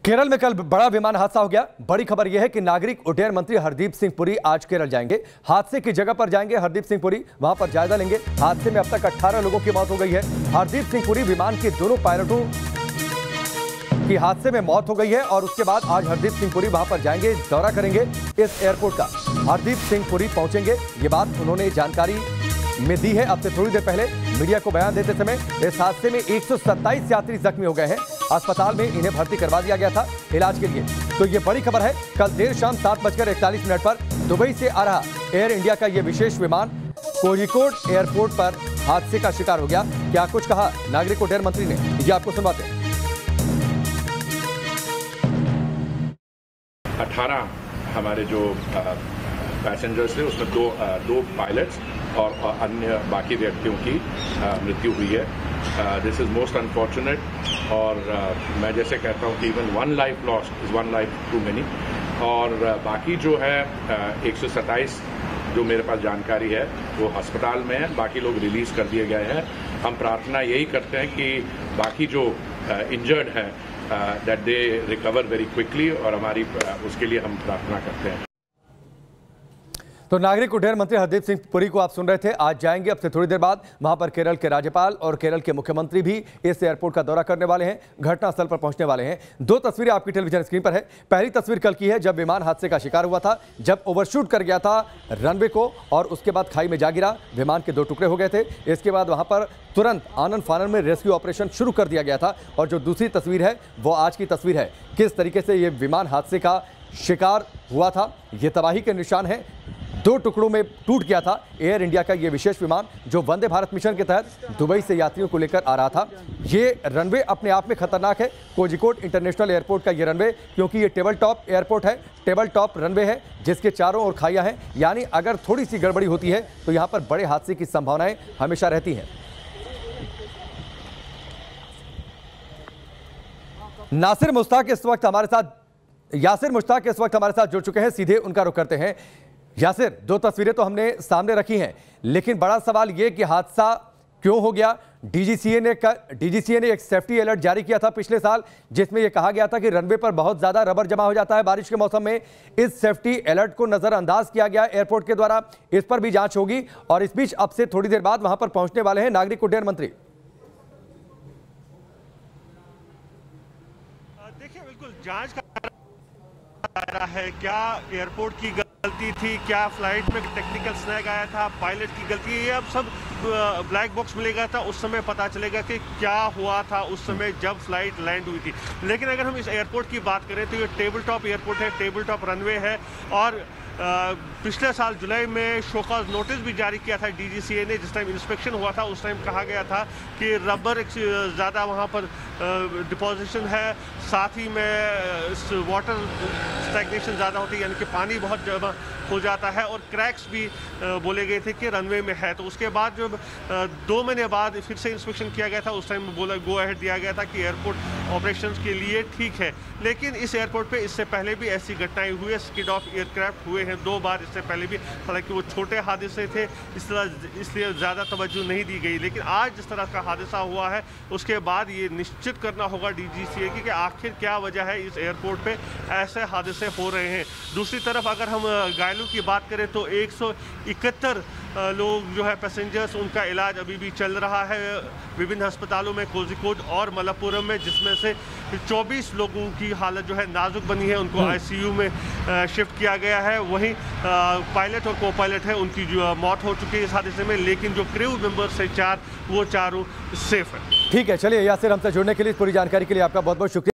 केरल में कल बड़ा विमान हादसा हो गया। बड़ी खबर यह है कि नागरिक उड्डयन मंत्री हरदीप सिंह पुरी आज केरल जाएंगे। हादसे की जगह पर जाएंगे हरदीप सिंह पुरी, वहां पर जायजा लेंगे। हादसे में अब तक 18 लोगों की मौत हो गई है। हरदीप सिंह पुरी विमान के दोनों पायलटों की हादसे में मौत हो गई है और उसके बाद आज हरदीप सिंह पुरी वहां पर जाएंगे, दौरा करेंगे इस एयरपोर्ट का। हरदीप सिंह पुरी पहुंचेंगे, ये बात उन्होंने जानकारी में दी है अब से थोड़ी देर पहले मीडिया को बयान देते समय। इस हादसे में 127 यात्री जख्मी हो गए हैं। अस्पताल में इन्हें भर्ती करवा दिया गया था इलाज के लिए। तो ये बड़ी खबर है। कल देर शाम 7:41 पर दुबई से आ रहा एयर इंडिया का ये विशेष विमान कोझिकोड एयरपोर्ट पर हादसे का शिकार हो गया। क्या कुछ कहा नागरिक उड्डयन मंत्री ने, ये आपको सुनवाते हैं। 18 हमारे जो पैसेंजर्स थे उसमें दो पायलट्स और अन्य बाकी व्यक्तियों की मृत्यु हुई है। दिस इज मोस्ट अनफॉर्चुनेट और मैं जैसे कहता हूँ कि even one life lost is one life too many. और बाकी जो है 127 जो मेरे पास जानकारी है वो अस्पताल में है, बाकी लोग रिलीज कर दिए गए हैं। हम प्रार्थना यही करते हैं कि बाकी जो इंजर्ड हैं that they recover very quickly और हमारी उसके लिए हम प्रार्थना करते हैं। तो नागरिक उड्डयन मंत्री हरदीप सिंह पुरी को आप सुन रहे थे। आज जाएंगे अब से थोड़ी देर बाद वहां पर केरल के राज्यपाल और केरल के मुख्यमंत्री भी इस एयरपोर्ट का दौरा करने वाले हैं, घटनास्थल पर पहुंचने वाले हैं। दो तस्वीरें आपकी टेलीविजन स्क्रीन पर है। पहली तस्वीर कल की है जब विमान हादसे का शिकार हुआ था, जब ओवरशूट कर गया था रनवे को और उसके बाद खाई में जा गिरा, विमान के 2 टुकड़े हो गए थे। इसके बाद वहां पर तुरंत आनन फानन में रेस्क्यू ऑपरेशन शुरू कर दिया गया था। और जो दूसरी तस्वीर है वो आज की तस्वीर है, किस तरीके से ये विमान हादसे का शिकार हुआ था। ये तबाही के निशान है, 2 टुकड़ों में टूट गया था एयर इंडिया का ये विशेष विमान जो वंदे भारत मिशन के तहत दुबई से यात्रियों को लेकर आ रहा था। ये रनवे अपने आप में खतरनाक है, कोझिकोड इंटरनेशनल एयरपोर्ट का ये रनवे, क्योंकि ये टेबल टॉप एयरपोर्ट है, टेबल टॉप रनवे है जिसके चारों ओर खाइयां हैं। यानी अगर थोड़ी सी गड़बड़ी होती है तो यहाँ पर बड़े हादसे की संभावनाएं हमेशा रहती हैं। यासिर मुश्ताक इस वक्त हमारे साथ जुड़ चुके हैं, सीधे उनका रुख करते हैं। यासिर, 2 तस्वीरें तो हमने सामने रखी हैं, लेकिन बड़ा सवाल यह कि हादसा क्यों हो गया। डीजीसीए ने एक सेफ्टी अलर्ट जारी किया था पिछले साल, जिसमें यह कहा गया था कि रनवे पर बहुत ज्यादा रबर जमा हो जाता है बारिश के मौसम में। इस सेफ्टी अलर्ट को नजरअंदाज किया गया एयरपोर्ट के द्वारा। इस पर भी जांच होगी और इस बीच अब से थोड़ी देर बाद वहां पर पहुंचने वाले हैं नागरिक उड्डयन मंत्री। देखिए, बिल्कुल जांच का है, क्या एयरपोर्ट की गलती थी, क्या फ्लाइट में टेक्निकल स्नैग आया था, पायलट की गलती, ये अब सब ब्लैक बॉक्स मिलेगा था, उस समय पता चलेगा कि क्या हुआ था उस समय जब फ्लाइट लैंड हुई थी। लेकिन अगर हम इस एयरपोर्ट की बात करें तो ये टेबल टॉप एयरपोर्ट है, टेबल टॉप रनवे है। और पिछले साल जुलाई में शोकॉज नोटिस भी जारी किया था डीजीसीए ने। जिस टाइम इंस्पेक्शन हुआ था उस टाइम कहा गया था कि रबर ज़्यादा वहाँ पर डिपोजिशन है, साथ ही में वाटर स्टैग्नेशन ज़्यादा होती है, यानी कि पानी बहुत जमा हो जाता है, और क्रैक्स भी बोले गए थे कि रनवे में है। तो उसके बाद जब 2 महीने बाद फिर से इंस्पेक्शन किया गया था, उस टाइम बोला गो अहेड दिया गया था कि एयरपोर्ट ऑपरेशंस के लिए ठीक है। लेकिन इस एयरपोर्ट पे इससे पहले भी ऐसी घटनाएं हुई है, स्किड ऑफ एयरक्राफ्ट हुए हैं 2 बार इससे पहले भी। हालांकि वो छोटे हादसे थे, इसलिए ज़्यादा तवज्जो नहीं दी गई। लेकिन आज जिस तरह का हादसा हुआ है उसके बाद ये निश्चित करना होगा डीजीसीए की कि आखिर क्या वजह है इस एयरपोर्ट पे ऐसे हादसे हो रहे हैं। दूसरी तरफ अगर हम घायलों की बात करें तो 171 लोग जो है पैसेंजर्स, उनका इलाज अभी भी चल रहा है विभिन्न अस्पतालों में, कोझिकोड और मलप्पुरम में, जिसमें से 24 लोगों की हालत जो है नाजुक बनी है, उनको आईसीयू में शिफ्ट किया गया है। वहीं पायलट और को पायलट है, उनकी जो मौत हो चुकी है इस हादसे में, लेकिन जो क्रू मेंबर्स है 4, वो चारों सेफ है। ठीक है, चलिए यासिर, हमसे जुड़ने के लिए, पूरी जानकारी के लिए आपका बहुत बहुत शुक्रिया।